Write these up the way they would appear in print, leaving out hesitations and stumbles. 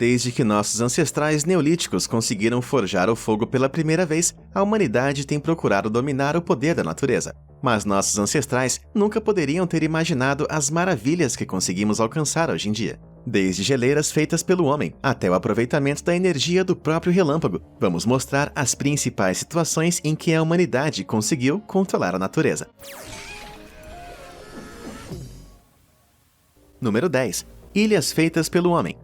Desde que nossos ancestrais neolíticos conseguiram forjar o fogo pela primeira vez, a humanidade tem procurado dominar o poder da natureza. Mas nossos ancestrais nunca poderiam ter imaginado as maravilhas que conseguimos alcançar hoje em dia. Desde geleiras feitas pelo homem até o aproveitamento da energia do próprio relâmpago, vamos mostrar as principais situações em que a humanidade conseguiu controlar a natureza. Número 10. Ilhas feitas pelo homem.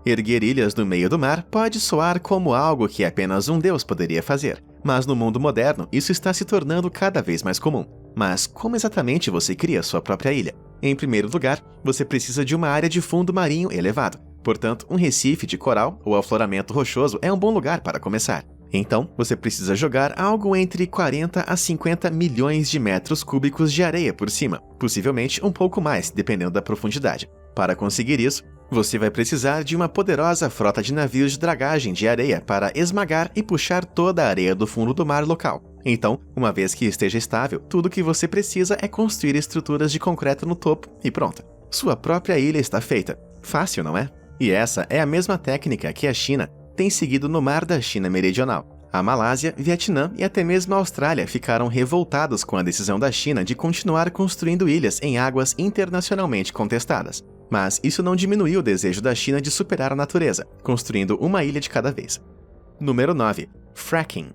Erguer ilhas no meio do mar pode soar como algo que apenas um deus poderia fazer, mas no mundo moderno isso está se tornando cada vez mais comum. Mas como exatamente você cria sua própria ilha? Em primeiro lugar, você precisa de uma área de fundo marinho elevado. Portanto, um recife de coral ou afloramento rochoso é um bom lugar para começar. Então, você precisa jogar algo entre 40 a 50 milhões de metros cúbicos de areia por cima, possivelmente um pouco mais, dependendo da profundidade. Para conseguir isso, você vai precisar de uma poderosa frota de navios de dragagem de areia para esmagar e puxar toda a areia do fundo do mar local. Então, uma vez que esteja estável, tudo o que você precisa é construir estruturas de concreto no topo e pronto. Sua própria ilha está feita. Fácil, não é? E essa é a mesma técnica que a China tem seguido no Mar da China Meridional. A Malásia, Vietnã e até mesmo a Austrália ficaram revoltados com a decisão da China de continuar construindo ilhas em águas internacionalmente contestadas. Mas isso não diminuiu o desejo da China de superar a natureza, construindo uma ilha de cada vez. Número 9. Fracking.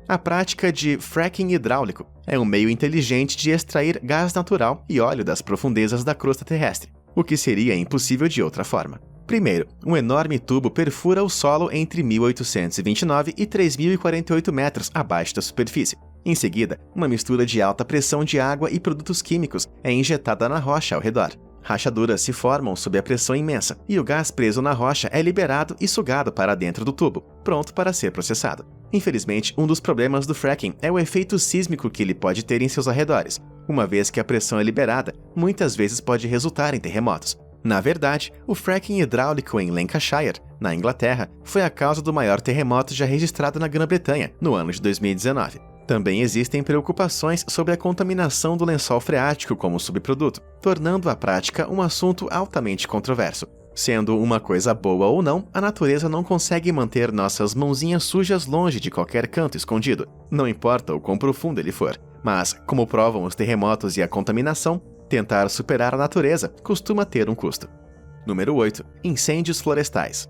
A prática de fracking hidráulico é um meio inteligente de extrair gás natural e óleo das profundezas da crosta terrestre, o que seria impossível de outra forma. Primeiro, um enorme tubo perfura o solo entre 1.829 e 3.048 metros abaixo da superfície. Em seguida, uma mistura de alta pressão de água e produtos químicos é injetada na rocha ao redor. Rachaduras se formam sob a pressão imensa, e o gás preso na rocha é liberado e sugado para dentro do tubo, pronto para ser processado. Infelizmente, um dos problemas do fracking é o efeito sísmico que ele pode ter em seus arredores. Uma vez que a pressão é liberada, muitas vezes pode resultar em terremotos. Na verdade, o fracking hidráulico em Lancashire, na Inglaterra, foi a causa do maior terremoto já registrado na Grã-Bretanha, no ano de 2019. Também existem preocupações sobre a contaminação do lençol freático como subproduto, tornando a prática um assunto altamente controverso. Sendo uma coisa boa ou não, a natureza não consegue manter nossas mãozinhas sujas longe de qualquer canto escondido, não importa o quão profundo ele for. Mas, como provam os terremotos e a contaminação, tentar superar a natureza costuma ter um custo. Número 8. Incêndios florestais.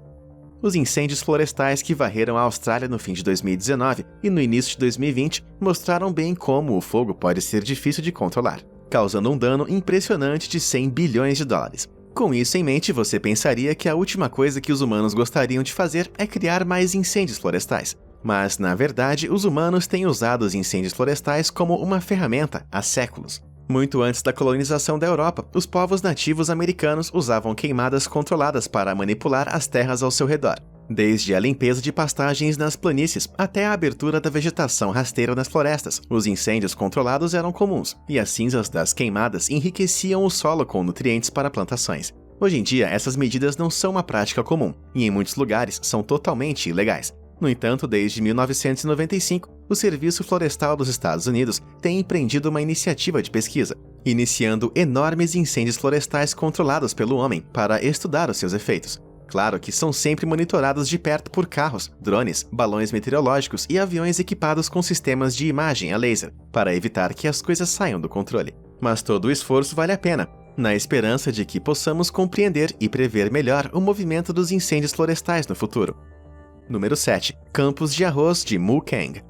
Os incêndios florestais que varreram a Austrália no fim de 2019 e no início de 2020 mostraram bem como o fogo pode ser difícil de controlar, causando um dano impressionante de 100 bilhões de dólares. Com isso em mente, você pensaria que a última coisa que os humanos gostariam de fazer é criar mais incêndios florestais. Mas, na verdade, os humanos têm usado os incêndios florestais como uma ferramenta há séculos. Muito antes da colonização da Europa, os povos nativos americanos usavam queimadas controladas para manipular as terras ao seu redor, desde a limpeza de pastagens nas planícies até a abertura da vegetação rasteira nas florestas. Os incêndios controlados eram comuns, e as cinzas das queimadas enriqueciam o solo com nutrientes para plantações. Hoje em dia, essas medidas não são uma prática comum, e em muitos lugares são totalmente ilegais. No entanto, desde 1995, o Serviço Florestal dos Estados Unidos tem empreendido uma iniciativa de pesquisa, iniciando enormes incêndios florestais controlados pelo homem para estudar os seus efeitos. Claro que são sempre monitorados de perto por carros, drones, balões meteorológicos e aviões equipados com sistemas de imagem a laser, para evitar que as coisas saiam do controle. Mas todo o esforço vale a pena, na esperança de que possamos compreender e prever melhor o movimento dos incêndios florestais no futuro. Número 7. Campos de arroz de Mukang.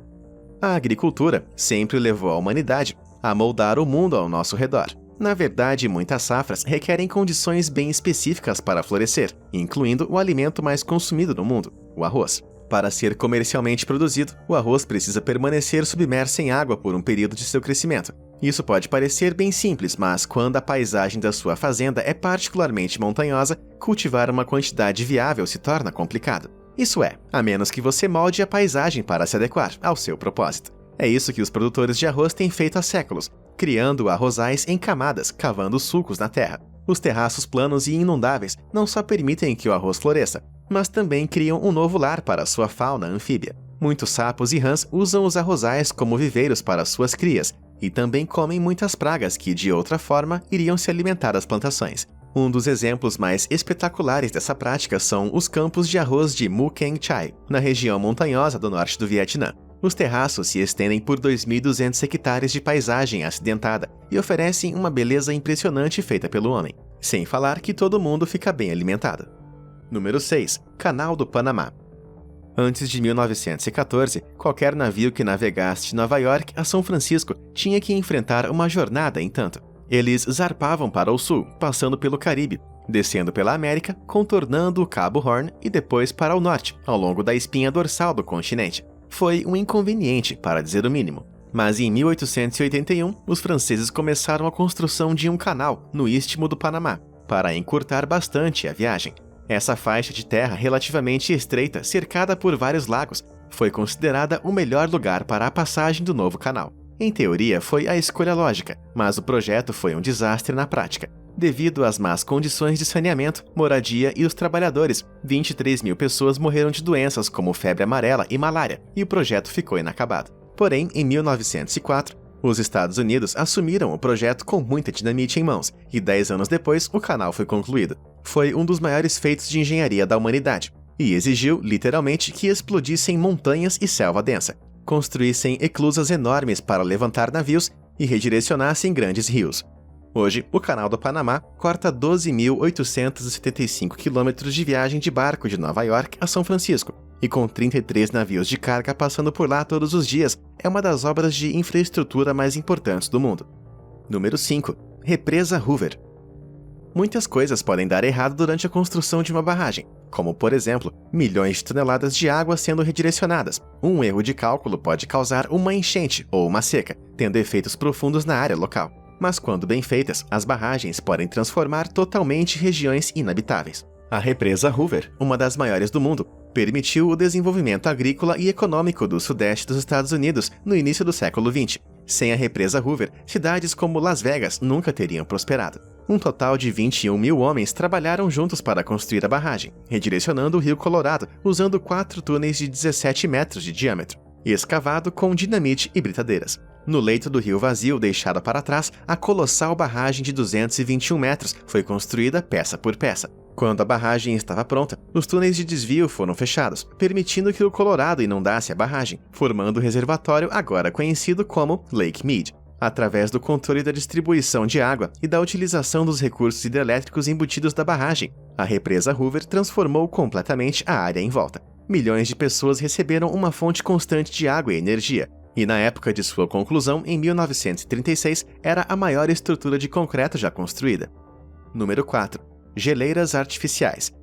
A agricultura sempre levou a humanidade a moldar o mundo ao nosso redor. Na verdade, muitas safras requerem condições bem específicas para florescer, incluindo o alimento mais consumido no mundo, o arroz. Para ser comercialmente produzido, o arroz precisa permanecer submerso em água por um período de seu crescimento. Isso pode parecer bem simples, mas quando a paisagem da sua fazenda é particularmente montanhosa, cultivar uma quantidade viável se torna complicado. Isso é, a menos que você molde a paisagem para se adequar ao seu propósito. É isso que os produtores de arroz têm feito há séculos, criando arrozais em camadas, cavando sulcos na terra. Os terraços planos e inundáveis não só permitem que o arroz floresça, mas também criam um novo lar para sua fauna anfíbia. Muitos sapos e rãs usam os arrozais como viveiros para suas crias, e também comem muitas pragas que, de outra forma, iriam se alimentar das plantações. Um dos exemplos mais espetaculares dessa prática são os campos de arroz de Mù Cang Chai, na região montanhosa do norte do Vietnã. Os terraços se estendem por 2.200 hectares de paisagem acidentada e oferecem uma beleza impressionante feita pelo homem. Sem falar que todo mundo fica bem alimentado. Número 6. Canal do Panamá. Antes de 1914, qualquer navio que navegasse de Nova York a São Francisco tinha que enfrentar uma jornada em tanto. Eles zarpavam para o sul, passando pelo Caribe, descendo pela América, contornando o Cabo Horn e depois para o norte, ao longo da espinha dorsal do continente. Foi um inconveniente, para dizer o mínimo. Mas em 1881, os franceses começaram a construção de um canal no Istmo do Panamá, para encurtar bastante a viagem. Essa faixa de terra relativamente estreita, cercada por vários lagos, foi considerada o melhor lugar para a passagem do novo canal. Em teoria, foi a escolha lógica, mas o projeto foi um desastre na prática. Devido às más condições de saneamento, moradia e os trabalhadores, 23 mil pessoas morreram de doenças como febre amarela e malária, e o projeto ficou inacabado. Porém, em 1904, os Estados Unidos assumiram o projeto com muita dinamite em mãos, e 10 anos depois o canal foi concluído. Foi um dos maiores feitos de engenharia da humanidade, e exigiu, literalmente, que explodissem montanhas e selva densa, construíssem eclusas enormes para levantar navios e redirecionassem grandes rios. Hoje, o Canal do Panamá corta 12.875 quilômetros de viagem de barco de Nova York a São Francisco, e com 33 navios de carga passando por lá todos os dias, é uma das obras de infraestrutura mais importantes do mundo. Número 5. Represa Hoover. Muitas coisas podem dar errado durante a construção de uma barragem, como, por exemplo, milhões de toneladas de água sendo redirecionadas. Um erro de cálculo pode causar uma enchente ou uma seca, tendo efeitos profundos na área local. Mas quando bem feitas, as barragens podem transformar totalmente regiões inabitáveis. A represa Hoover, uma das maiores do mundo, permitiu o desenvolvimento agrícola e econômico do sudeste dos Estados Unidos no início do século XX. Sem a represa Hoover, cidades como Las Vegas nunca teriam prosperado. Um total de 21 mil homens trabalharam juntos para construir a barragem, redirecionando o rio Colorado usando 4 túneis de 17 metros de diâmetro, escavado com dinamite e britadeiras. No leito do rio vazio deixado para trás, a colossal barragem de 221 metros foi construída peça por peça. Quando a barragem estava pronta, os túneis de desvio foram fechados, permitindo que o Colorado inundasse a barragem, formando o reservatório agora conhecido como Lake Mead. Através do controle da distribuição de água e da utilização dos recursos hidrelétricos embutidos da barragem, a represa Hoover transformou completamente a área em volta. Milhões de pessoas receberam uma fonte constante de água e energia, e na época de sua conclusão, em 1936, era a maior estrutura de concreto já construída. Número 4. Geleiras artificiais.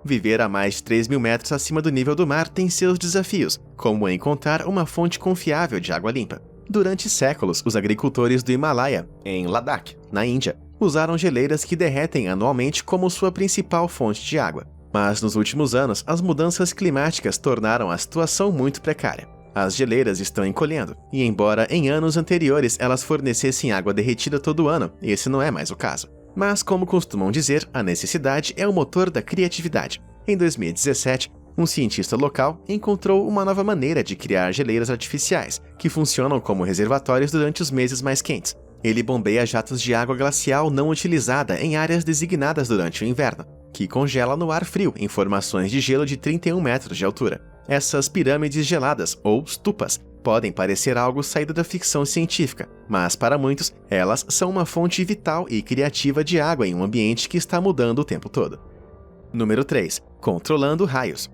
Viver a mais de 3 mil metros acima do nível do mar tem seus desafios, como encontrar uma fonte confiável de água limpa. Durante séculos, os agricultores do Himalaia, em Ladakh, na Índia, usaram geleiras que derretem anualmente como sua principal fonte de água. Mas nos últimos anos, as mudanças climáticas tornaram a situação muito precária. As geleiras estão encolhendo, e embora em anos anteriores elas fornecessem água derretida todo ano, esse não é mais o caso. Mas, como costumam dizer, a necessidade é o motor da criatividade. Em 2017, um cientista local encontrou uma nova maneira de criar geleiras artificiais, que funcionam como reservatórios durante os meses mais quentes. Ele bombeia jatos de água glacial não utilizada em áreas designadas durante o inverno, que congela no ar frio em formações de gelo de 31 metros de altura. Essas pirâmides geladas, ou stupas, podem parecer algo saído da ficção científica, mas para muitos, elas são uma fonte vital e criativa de água em um ambiente que está mudando o tempo todo. Número 3. Controlando raios.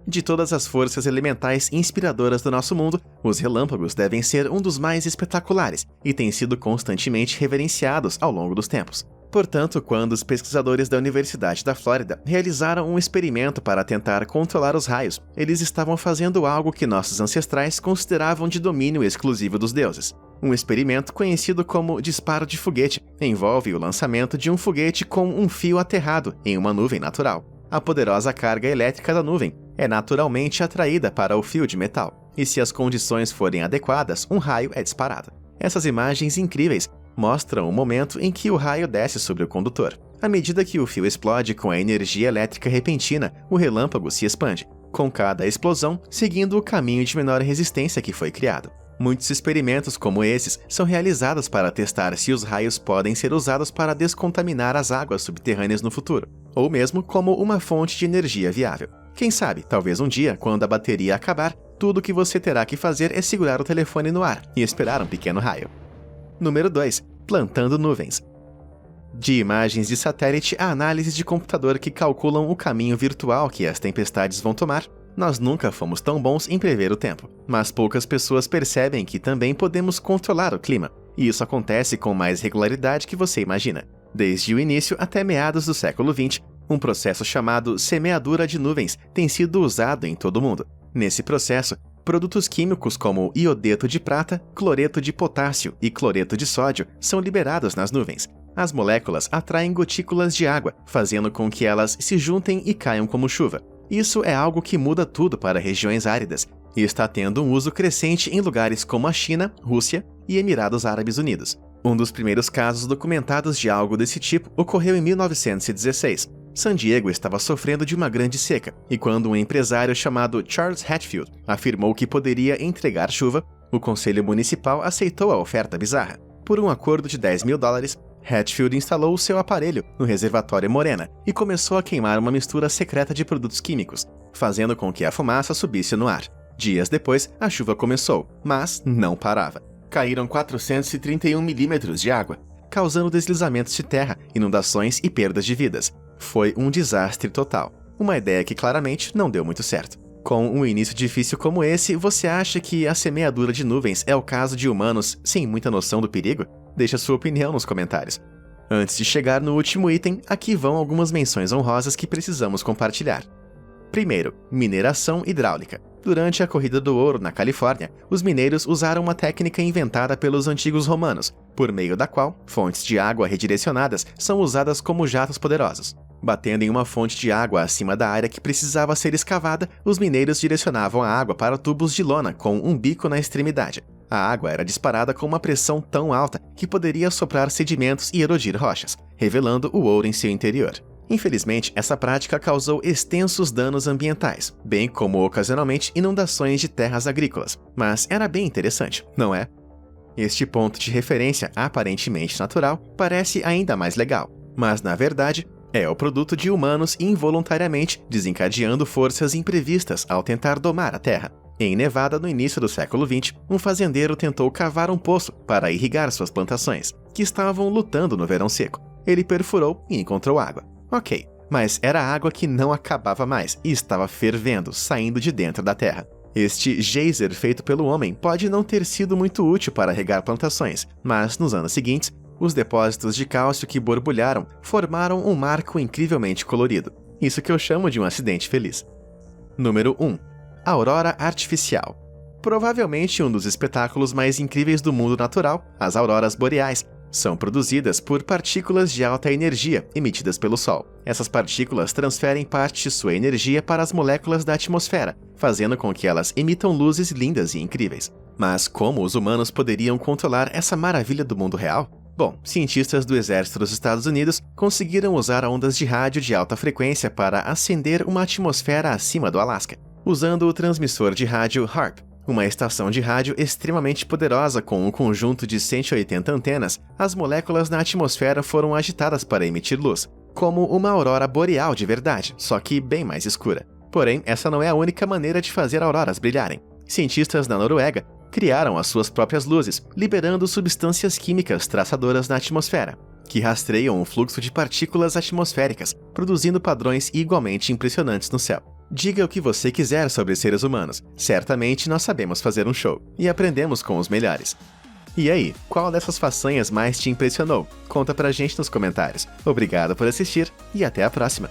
De todas as forças elementais inspiradoras do nosso mundo, os relâmpagos devem ser um dos mais espetaculares e têm sido constantemente reverenciados ao longo dos tempos. Portanto, quando os pesquisadores da Universidade da Flórida realizaram um experimento para tentar controlar os raios, eles estavam fazendo algo que nossos ancestrais consideravam de domínio exclusivo dos deuses. Um experimento conhecido como disparo de foguete envolve o lançamento de um foguete com um fio aterrado em uma nuvem natural. A poderosa carga elétrica da nuvem é naturalmente atraída para o fio de metal, e se as condições forem adequadas, um raio é disparado. Essas imagens incríveis mostram o momento em que o raio desce sobre o condutor. À medida que o fio explode com a energia elétrica repentina, o relâmpago se expande, com cada explosão seguindo o caminho de menor resistência que foi criado. Muitos experimentos como esses são realizados para testar se os raios podem ser usados para descontaminar as águas subterrâneas no futuro, ou mesmo como uma fonte de energia viável. Quem sabe, talvez um dia, quando a bateria acabar, tudo o que você terá que fazer é segurar o telefone no ar e esperar um pequeno raio. Número 2. Plantando nuvens. De imagens de satélite a análises de computador que calculam o caminho virtual que as tempestades vão tomar, nós nunca fomos tão bons em prever o tempo, mas poucas pessoas percebem que também podemos controlar o clima, e isso acontece com mais regularidade que você imagina. Desde o início até meados do século XX, um processo chamado semeadura de nuvens tem sido usado em todo o mundo. Nesse processo, produtos químicos como iodeto de prata, cloreto de potássio e cloreto de sódio são liberados nas nuvens. As moléculas atraem gotículas de água, fazendo com que elas se juntem e caiam como chuva. Isso é algo que muda tudo para regiões áridas e está tendo um uso crescente em lugares como a China, Rússia e Emirados Árabes Unidos. Um dos primeiros casos documentados de algo desse tipo ocorreu em 1916. San Diego estava sofrendo de uma grande seca, e quando um empresário chamado Charles Hatfield afirmou que poderia entregar chuva, o Conselho Municipal aceitou a oferta bizarra. Por um acordo de $10.000, Hatfield instalou o seu aparelho no reservatório Morena e começou a queimar uma mistura secreta de produtos químicos, fazendo com que a fumaça subisse no ar. Dias depois, a chuva começou, mas não parava. Caíram 431 milímetros de água, causando deslizamentos de terra, inundações e perdas de vidas. Foi um desastre total. Uma ideia que claramente não deu muito certo. Com um início difícil como esse, você acha que a semeadura de nuvens é o caso de humanos sem muita noção do perigo? Deixa sua opinião nos comentários. Antes de chegar no último item, aqui vão algumas menções honrosas que precisamos compartilhar. Primeiro, mineração hidráulica. Durante a Corrida do Ouro na Califórnia, os mineiros usaram uma técnica inventada pelos antigos romanos, por meio da qual fontes de água redirecionadas são usadas como jatos poderosos. Batendo em uma fonte de água acima da área que precisava ser escavada, os mineiros direcionavam a água para tubos de lona com um bico na extremidade. A água era disparada com uma pressão tão alta que poderia soprar sedimentos e erodir rochas, revelando o ouro em seu interior. Infelizmente, essa prática causou extensos danos ambientais, bem como ocasionalmente inundações de terras agrícolas. Mas era bem interessante, não é? Este ponto de referência aparentemente natural parece ainda mais legal, mas na verdade é o produto de humanos involuntariamente desencadeando forças imprevistas ao tentar domar a terra. Em Nevada, no início do século XX, um fazendeiro tentou cavar um poço para irrigar suas plantações, que estavam lutando no verão seco. Ele perfurou e encontrou água. Ok, mas era água que não acabava mais e estava fervendo, saindo de dentro da terra. Este geyser feito pelo homem pode não ter sido muito útil para regar plantações, mas nos anos seguintes, os depósitos de cálcio que borbulharam formaram um marco incrivelmente colorido. Isso que eu chamo de um acidente feliz. Número 1. Aurora artificial. Provavelmente um dos espetáculos mais incríveis do mundo natural, as auroras boreais, são produzidas por partículas de alta energia emitidas pelo Sol. Essas partículas transferem parte de sua energia para as moléculas da atmosfera, fazendo com que elas emitam luzes lindas e incríveis. Mas como os humanos poderiam controlar essa maravilha do mundo real? Bom, cientistas do Exército dos Estados Unidos conseguiram usar ondas de rádio de alta frequência para acender uma atmosfera acima do Alasca, usando o transmissor de rádio HAARP, uma estação de rádio extremamente poderosa com um conjunto de 180 antenas. As moléculas na atmosfera foram agitadas para emitir luz, como uma aurora boreal de verdade, só que bem mais escura. Porém, essa não é a única maneira de fazer auroras brilharem. Cientistas na Noruega criaram as suas próprias luzes, liberando substâncias químicas traçadoras na atmosfera, que rastreiam o fluxo de partículas atmosféricas, produzindo padrões igualmente impressionantes no céu. Diga o que você quiser sobre seres humanos, certamente nós sabemos fazer um show, e aprendemos com os melhores. E aí, qual dessas façanhas mais te impressionou? Conta pra gente nos comentários. Obrigado por assistir, e até a próxima!